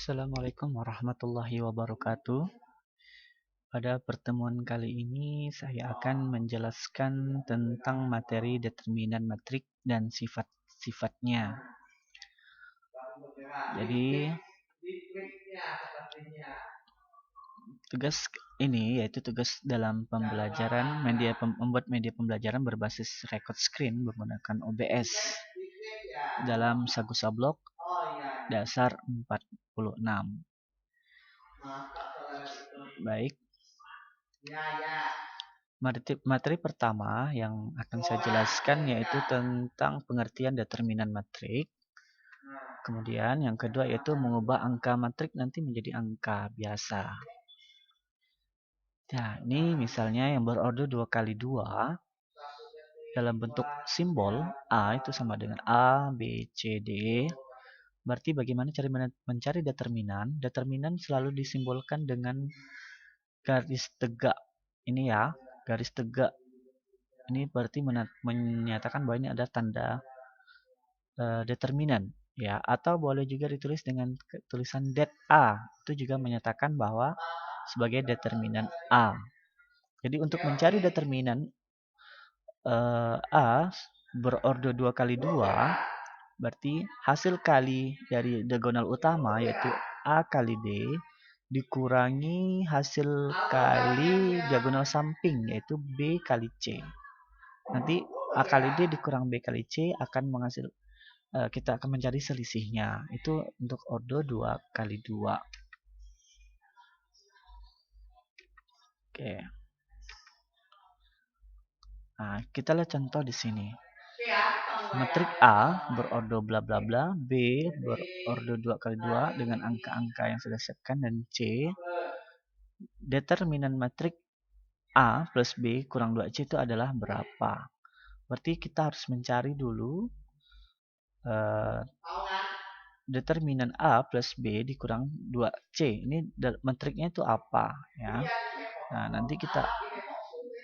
Assalamualaikum warahmatullahi wabarakatuh. Pada pertemuan kali ini saya akan menjelaskan tentang materi determinan matrik dan sifat-sifatnya. Jadi tugas ini yaitu tugas dalam pembelajaran membuat media pembelajaran berbasis record screen menggunakan OBS dalam Sagusa Blog dasar 46. Baik. Materi pertama yang akan saya jelaskan yaitu tentang pengertian determinan matrik. Kemudian yang kedua yaitu mengubah angka matrik nanti menjadi angka biasa. Nah, ini misalnya yang berorder 2 kali 2 dalam bentuk simbol A itu sama dengan A, B, C, D. Berarti bagaimana cara mencari determinan? Determinan selalu disimbolkan dengan garis tegak. Ini ya, garis tegak. Ini berarti menyatakan bahwa ini ada tanda determinan. Ya, atau boleh juga ditulis dengan tulisan det A. Itu juga menyatakan bahwa sebagai determinan A. Jadi untuk mencari determinan A berorder 2 kali 2, berarti hasil kali dari diagonal utama yaitu A kali D dikurangi hasil kali diagonal samping yaitu B kali C. Nanti A kali D dikurang B kali C akan menghasilkan kita akan mencari selisihnya. Itu untuk order 2 kali 2. Oke. Nah, kita lihat contoh di sini. Matrik A berorder bla bla bla, B berorder 2 kali 2 dengan angka-angka yang sudah disiapkan, dan C determinan matrik A plus B kurang 2C itu adalah berapa. Berarti kita harus mencari dulu determinan A plus B dikurang 2C. Ini matriknya itu apa ya? Nah, nanti kita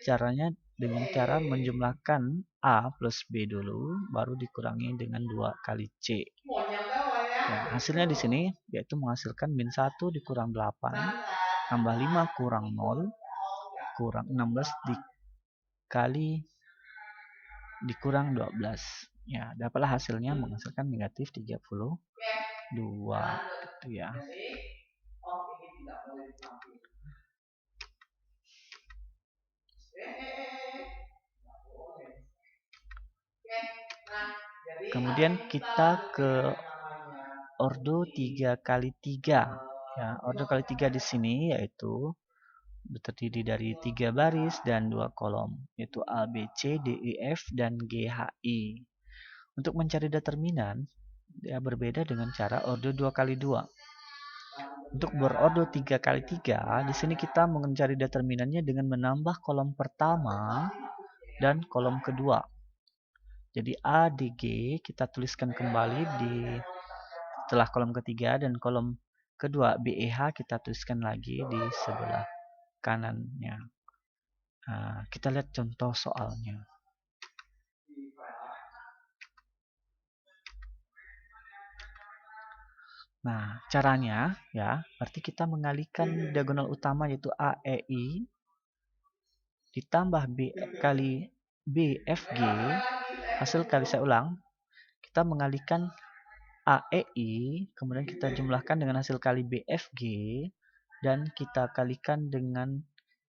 caranya dengan cara menjumlahkan A plus B dulu, baru dikurangi dengan 2 kali C. Ya, hasilnya di sini yaitu menghasilkan min 1 dikurang 8, tambah 5 kurang 0, kurang 16 dikali dikurang 12. Ya, dapatlah hasilnya menghasilkan negatif 32 gitu ya. Kemudian kita ke ordo 3 kali 3. Ya, ordo kali 3 di sini yaitu terdiri dari 3 baris dan 2 kolom, yaitu A, B, C, D, E, F, dan G, H, I. Untuk mencari determinan, dia berbeda dengan cara ordo 2 kali 2. Untuk berordo 3 kali 3, di sini kita mencari determinannya dengan menambah kolom pertama dan kolom kedua. Jadi A, D, G kita tuliskan kembali setelah kolom ketiga, dan kolom kedua B, E, H kita tuliskan lagi di sebelah kanannya. Nah, kita lihat contoh soalnya. Nah, caranya ya, berarti kita mengalihkan diagonal utama yaitu A, E, I ditambah B kali B, F, G. Hasil kali, saya ulang, kita mengalihkan A, E, I, kemudian kita jumlahkan dengan hasil kali B, F, G, dan kita kalikan dengan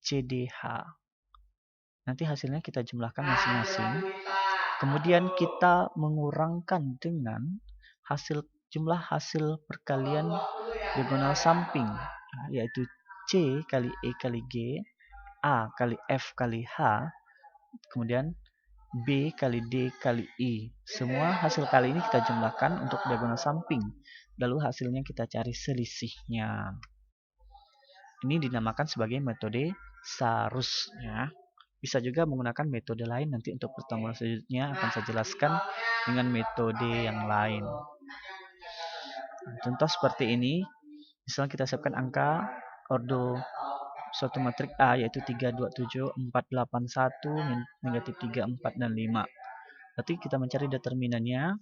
C, D, H. Nanti hasilnya kita jumlahkan masing-masing. Kemudian kita mengurangkan dengan jumlah hasil perkalian diagonal samping, yaitu C kali E kali G, A kali F kali H, kemudian B kali D kali I. Semua hasil kali ini kita jumlahkan untuk diagonal samping. Lalu hasilnya kita cari selisihnya. Ini dinamakan sebagai metode Sarus. Ya. Bisa juga menggunakan metode lain, nanti untuk pertemuan selanjutnya akan saya jelaskan dengan metode yang lain. Contoh seperti ini, misalnya kita siapkan angka ordo suatu matrik A yaitu 3, 2, 7, 4, 8, 1, negatif 3, 4, dan 5. Berarti kita mencari determinannya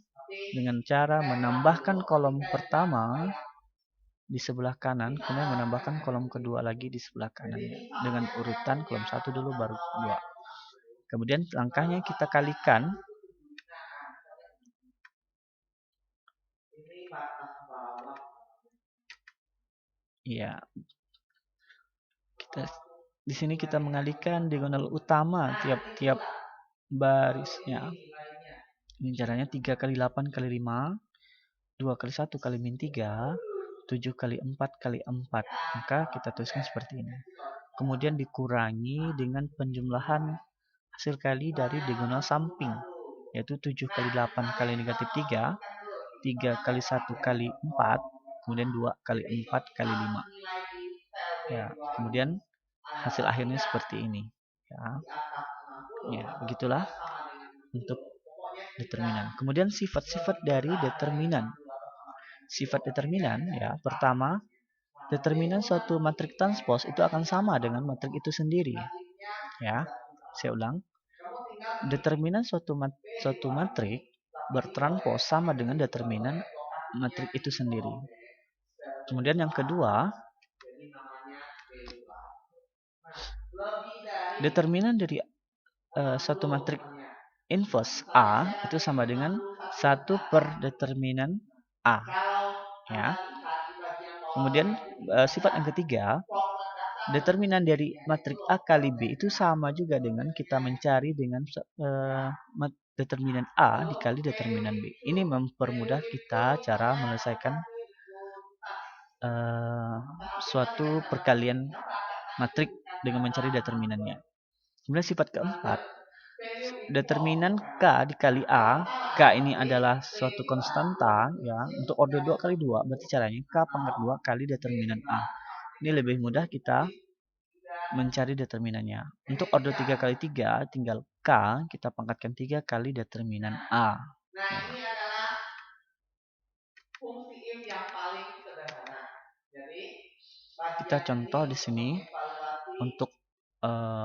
dengan cara menambahkan kolom pertama di sebelah kanan, kemudian menambahkan kolom kedua lagi di sebelah kanannya dengan urutan kolom 1 dulu baru 2. Kemudian langkahnya kita kalikan. Ya, di sini kita mengalihkan diagonal utama tiap-tiap barisnya. Ini caranya 3 kali 8 kali 5, 2 kali 1 kali min 3, 7 kali 4 kali 4. Maka kita tuliskan seperti ini. Kemudian dikurangi dengan penjumlahan hasil kali dari diagonal samping, yaitu 7 kali 8 kali negatif 3, 3 kali 1 kali 4, kemudian 2 kali 4 kali 5. Ya, kemudian hasil akhirnya seperti ini. Ya, begitulah untuk determinan. Kemudian sifat-sifat dari determinan. Sifat determinan, ya, pertama, determinan suatu matrik transpose itu akan sama dengan matrik itu sendiri. Ya, saya ulang. Determinan suatu matrik bertranspos sama dengan determinan matrik itu sendiri. Kemudian yang kedua, determinan dari suatu matrik inverse A itu sama dengan 1 per determinan A. Ya. Kemudian sifat yang ketiga, determinan dari matrik A kali B itu sama juga dengan kita mencari dengan determinan A dikali determinan B. Ini mempermudah kita cara menyelesaikan suatu perkalian matrik dengan mencari determinannya. Kemudian sifat keempat, determinan K dikali A. K ini adalah suatu konstanta, ya. Untuk order 2 kali 2 berarti caranya K pangkat 2 kali determinan A. Ini lebih mudah kita mencari determinannya. Untuk order 3 kali 3 tinggal K kita pangkatkan 3 kali determinan A. Nah, ini adalah fungsi if yang paling sederhana. Jadi kita contoh di sini untuk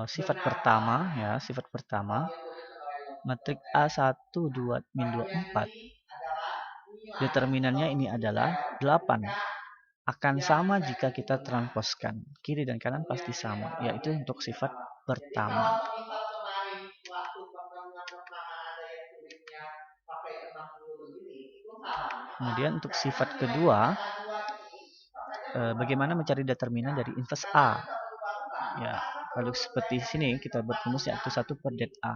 sifat pertama, ya, sifat pertama matrik A1 2 min 2 4. Determinannya ini adalah 8. Akan sama jika kita transposkan. Kiri dan kanan pasti sama, yaitu untuk sifat pertama. Kemudian untuk sifat kedua, bagaimana mencari determinan dari inverse A. Ya, kalau seperti sini kita berrumusnya itu 1 per det A.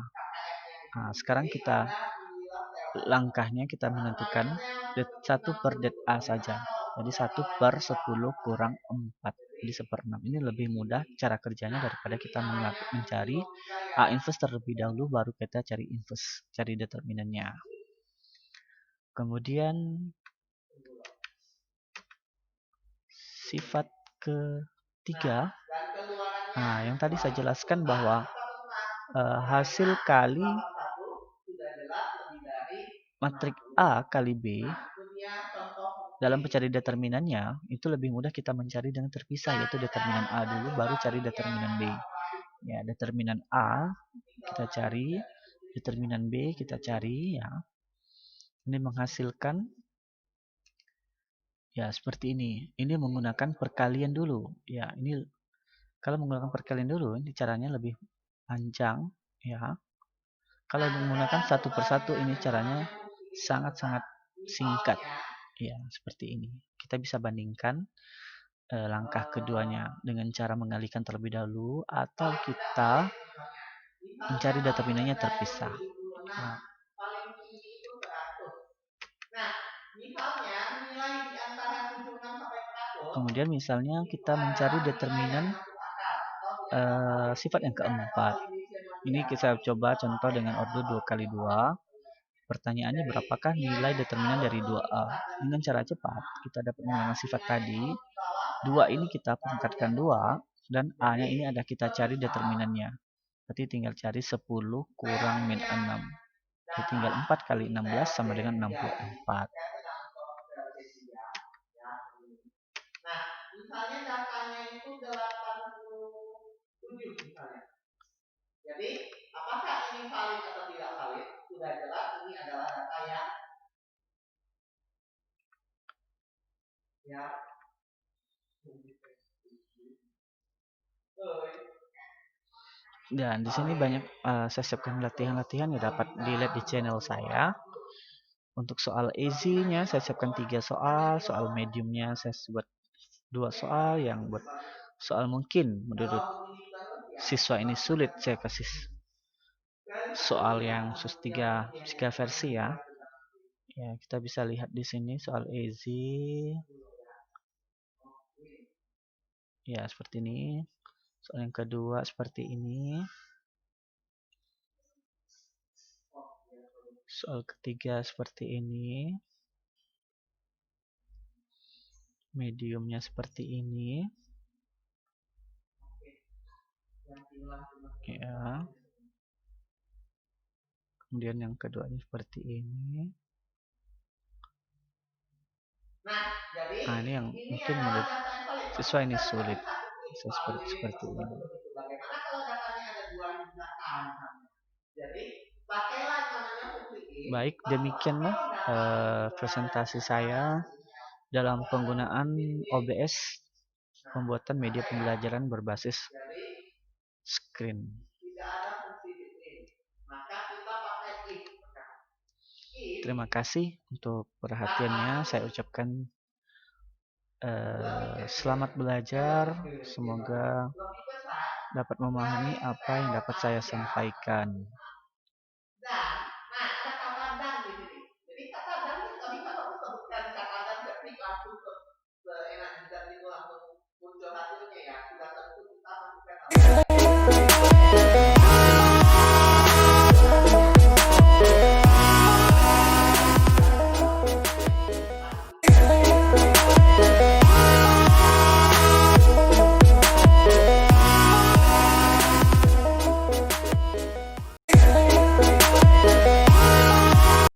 Nah, sekarang kita langkahnya kita menentukan 1 per det A saja. Jadi 1 per 10 kurang 4. Jadi 1/6. Ini lebih mudah cara kerjanya daripada kita mencari A inverse terlebih dahulu baru kita cari inverse, cari determinannya. Kemudian sifat ketiga, nah yang tadi saya jelaskan bahwa hasil kali matrik A kali B dalam mencari determinannya itu lebih mudah kita mencari dengan terpisah, yaitu determinan A dulu baru cari determinan B. Ya, determinan A kita cari, determinan B kita cari, ya. Ini menghasilkan ya seperti ini. Ini menggunakan perkalian dulu. Ya, ini kalau menggunakan perkalian dulu, ini caranya lebih panjang, ya. Kalau menggunakan satu persatu, ini caranya sangat-sangat singkat. Ya, seperti ini. Kita bisa bandingkan langkah keduanya dengan cara mengalihkan terlebih dahulu atau kita mencari determinannya terpisah. Nah, kemudian misalnya kita mencari determinan sifat yang keempat. Ini kita coba contoh dengan order 2 kali 2. Pertanyaannya berapakah nilai determinan dari 2A? Dengan cara cepat, kita dapat menggunakan sifat tadi. 2 ini kita pangkatkan 2, dan A-nya ini ada kita cari determinannya. Berarti tinggal cari 10 kurang min 6. Jadi tinggal 4 kali 16 sama dengan 64. Nah, misalnya datanya itu 87 misalnya. Jadi, apakah ini valid atau tidak valid? Sudah jelas ini adalah data yang Dan di sini banyak saya siapkan latihan-latihan yang dapat dilihat di channel saya. Untuk soal easy-nya saya siapkan 3 soal, soal medium-nya saya buat 2 soal, yang buat soal mungkin menurut siswa ini sulit saya kasih soal yang sus 3 versi ya. Ya, kita bisa lihat di sini soal easy. Ya, seperti ini. Soal yang kedua seperti ini. Soal ketiga seperti ini. Mediumnya seperti ini. Ya. Kemudian yang keduanya seperti ini. Nah, ini yang mungkin menurut siswa ini sulit. Bisa seperti ini. Baik, demikianlah presentasi saya dalam penggunaan OBS, pembuatan media pembelajaran berbasis screen. Terima kasih untuk perhatiannya. Saya ucapkan selamat belajar. Semoga dapat memahami apa yang dapat saya sampaikan.